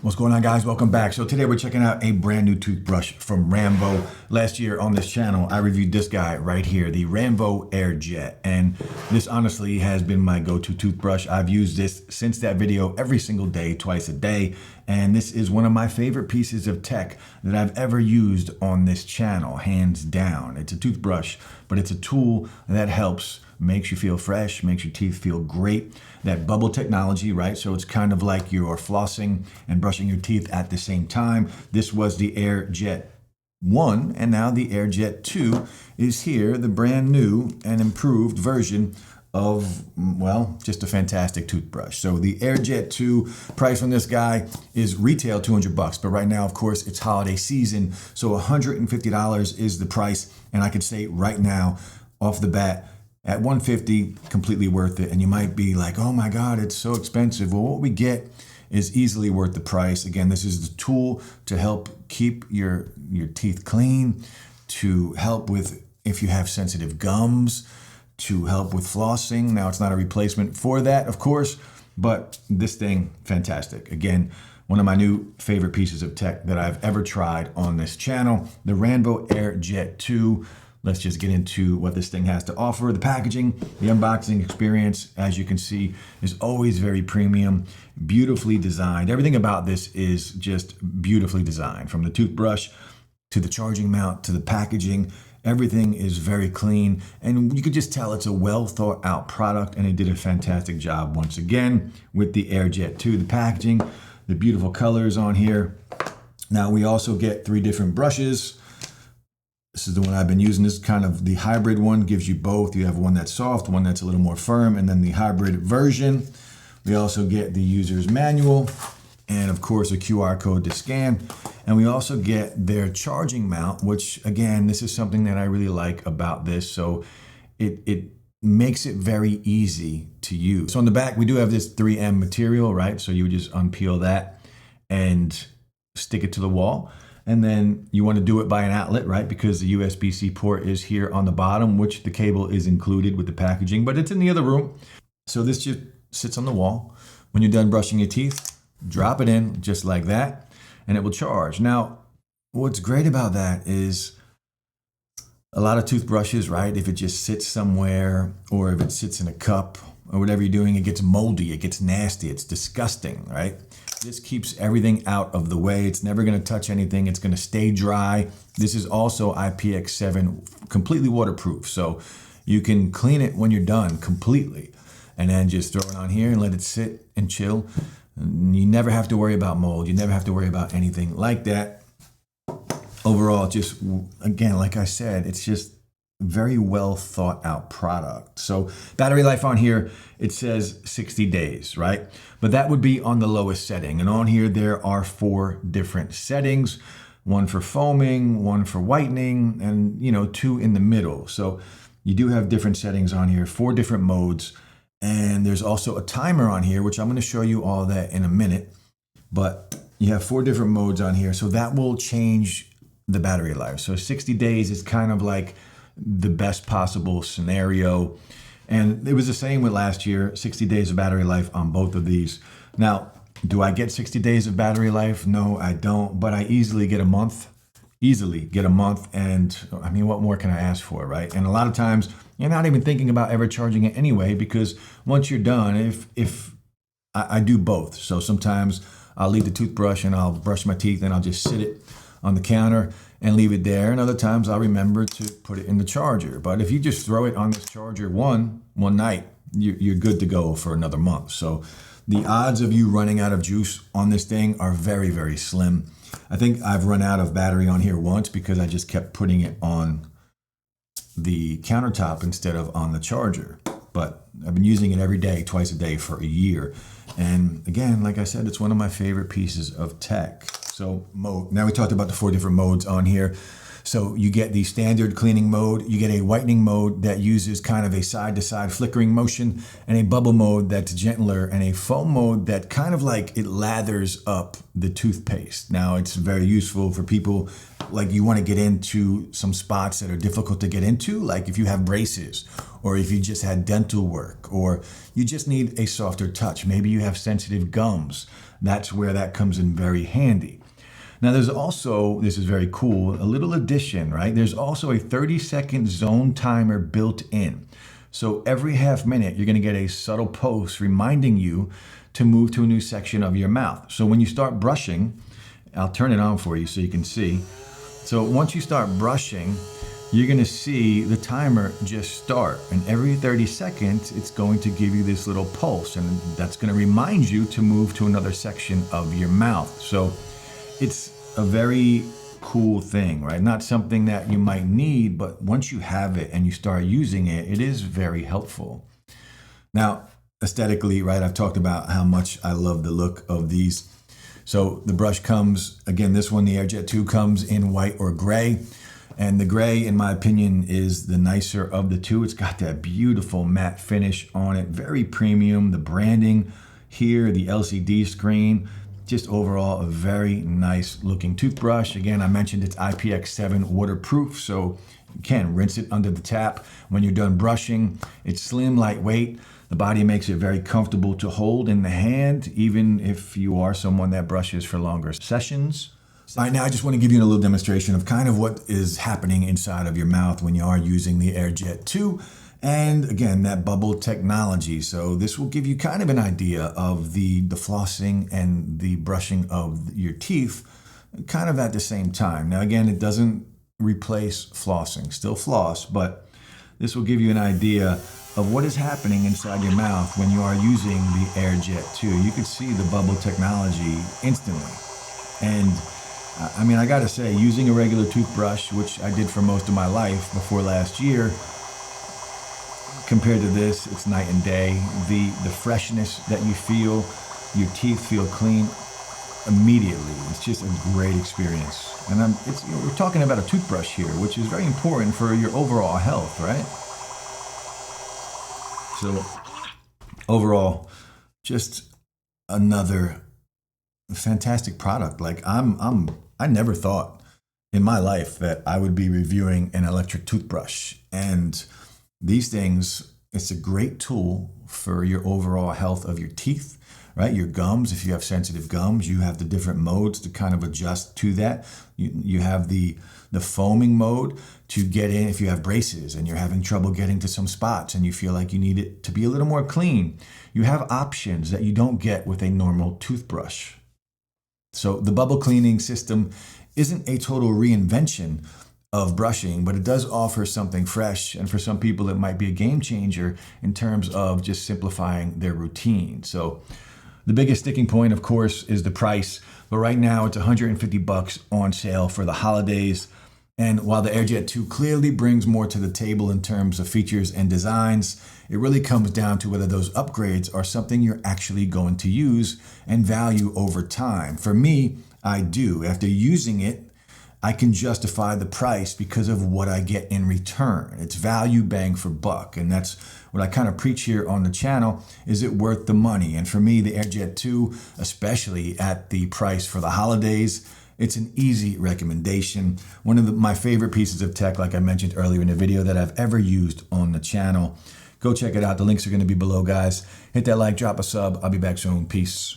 What's going on, guys? Welcome back. So today we're checking out a brand new toothbrush from Ranvoo. Last year on this channel, I reviewed this guy right here, the Ranvoo AirJet. And this honestly has been my go-to toothbrush. I've used this since that video every single day, twice a day. And this is one of my favorite pieces of tech that I've ever used on this channel, hands down. It's a toothbrush, but it's a tool that helps, makes you feel fresh, makes your teeth feel great. That bubble technology, right? So it's kind of like you're flossing and brushing your teeth at the same time. This was the AirJet 1, and now the AirJet 2 is here, the brand new and improved version of, well, just a fantastic toothbrush. So the AirJet 2 price on this guy is retail $200, but right now, of course, it's holiday season, so $150 is the price, and I could say right now, off the bat, at $150, completely worth it. And you might be like, oh my God, it's so expensive. Well, what we get is easily worth the price. Again, this is the tool to help keep your teeth clean, to help with if you have sensitive gums, to help with flossing. Now, it's not a replacement for that, of course, but this thing, fantastic. Again, one of my new favorite pieces of tech that I've ever tried on this channel, the Ranvoo AirJet 2. Let's just get into what this thing has to offer. The packaging, the unboxing experience, as you can see, is always very premium, beautifully designed. Everything about this is just beautifully designed, from the toothbrush to the charging mount to the packaging. Everything is very clean, and you could just tell it's a well thought out product, and it did a fantastic job once again with the AirJet 2. The packaging, the beautiful colors on here. Now we also get 3 different brushes. This is the one I've been using. This is kind of the hybrid one, gives you both. You have one that's soft, one that's a little more firm, and then the hybrid version. We also get the user's manual and, of course, a QR code to scan. And we also get their charging mount, which, again, this is something that I really like about this. So it makes it very easy to use. So on the back, we do have this 3M material, right? So you would just unpeel that and stick it to the wall. And then you want to do it by an outlet, right? Because the USB-C port is here on the bottom, which the cable is included with the packaging, but it's in the other room. So this just sits on the wall. When you're done brushing your teeth, drop it in just like that, and it will charge. Now, what's great about that is a lot of toothbrushes, right? If it just sits somewhere, or if it sits in a cup or whatever you're doing, it gets moldy, it gets nasty, it's disgusting, right? This keeps everything out of the way. It's never going to touch anything. It's going to stay dry. This is also IPX7, completely waterproof. So you can clean it when you're done completely, and then just throw it on here and let it sit and chill. You never have to worry about mold. You never have to worry about anything like that. Overall, just, again, like I said, it's just very well thought out product. So battery life on here, it says 60 days, right? But that would be on the lowest setting. And on here, there are 4 different settings, one for foaming, one for whitening, and 2 in the middle. So you do have different settings on here, 4 different modes. And there's also a timer on here, which I'm going to show you all that in a minute. But you have 4 different modes on here. So that will change the battery life. So 60 days is kind of like the best possible scenario. And it was the same with last year, 60 days of battery life on both of these. Now, do I get 60 days of battery life? No, I don't, but I easily get a month. And I mean, what more can I ask for, right? And a lot of times you're not even thinking about ever charging it anyway, because once you're done, if I do both. So sometimes I'll leave the toothbrush and I'll brush my teeth and I'll just sit it on the counter and leave it there. And other times I'll remember to put it in the charger. But if you just throw it on this charger one night, you're good to go for another month. So the odds of you running out of juice on this thing are very, very slim. I think I've run out of battery on here once because I just kept putting it on the countertop instead of on the charger. But I've been using it every day, twice a day for a year. And again, like I said, it's one of my favorite pieces of tech. So mode. Now we talked about the 4 different modes on here. So you get the standard cleaning mode, you get a whitening mode that uses kind of a side-to-side flickering motion, and a bubble mode that's gentler, and a foam mode that kind of like it lathers up the toothpaste. Now it's very useful for people like you want to get into some spots that are difficult to get into, like if you have braces, or if you just had dental work, or you just need a softer touch. Maybe you have sensitive gums. That's where that comes in very handy. Now there's also, this is very cool, a little addition, right? There's also a 30-second zone timer built in. So every half minute, you're gonna get a subtle post reminding you to move to a new section of your mouth. So when you start brushing, I'll turn it on for you so you can see. So once you start brushing, you're gonna see the timer just start. And every 30 seconds, it's going to give you this little pulse, and that's gonna remind you to move to another section of your mouth. So it's a very cool thing, right? Not something that you might need, but once you have it and you start using it, it is very helpful. Now, aesthetically, right, I've talked about how much I love the look of these. So the brush comes, again, this one, the AirJet 2, comes in white or gray. And the gray, in my opinion, is the nicer of the two. It's got that beautiful matte finish on it, very premium. The branding here, the LCD screen, just overall a very nice looking toothbrush. Again, I mentioned it's IPX7 waterproof, so you can rinse it under the tap when you're done brushing. It's slim, lightweight. The body makes it very comfortable to hold in the hand, even if you are someone that brushes for longer sessions. All right, now I just want to give you a little demonstration of kind of what is happening inside of your mouth when you are using the AirJet 2. And again, that bubble technology. So this will give you kind of an idea of the flossing and the brushing of your teeth kind of at the same time. Now, again, it doesn't replace flossing, still floss, but this will give you an idea of what is happening inside your mouth when you are using the AirJet 2. You can see the bubble technology instantly. And I mean, I gotta say, using a regular toothbrush, which I did for most of my life before last year, compared to this, it's night and day. The freshness that you feel, your teeth feel clean immediately. It's just a great experience. And we're talking about a toothbrush here, which is very important for your overall health, right? So overall, just another fantastic product. Like I never thought in my life that I would be reviewing an electric toothbrush. And these things, it's a great tool for your overall health of your teeth, right? Your gums, if you have sensitive gums, you have the different modes to kind of adjust to that. You have the foaming mode to get in if you have braces and you're having trouble getting to some spots and you feel like you need it to be a little more clean. You have options that you don't get with a normal toothbrush. So the bubble cleaning system isn't a total reinvention of brushing, but it does offer something fresh. And for some people, it might be a game changer in terms of just simplifying their routine. So the biggest sticking point, of course, is the price. But right now it's $150 on sale for the holidays. And while the AirJet 2 clearly brings more to the table in terms of features and designs, it really comes down to whether those upgrades are something you're actually going to use and value over time. For me, I do. After using it, I can justify the price because of what I get in return. It's value bang for buck. And that's what I kind of preach here on the channel. Is it worth the money? And for me, the AirJet 2, especially at the price for the holidays, it's an easy recommendation. One of my favorite pieces of tech, like I mentioned earlier in the video, that I've ever used on the channel. Go check it out. The links are going to be below, guys. Hit that like, drop a sub. I'll be back soon. Peace.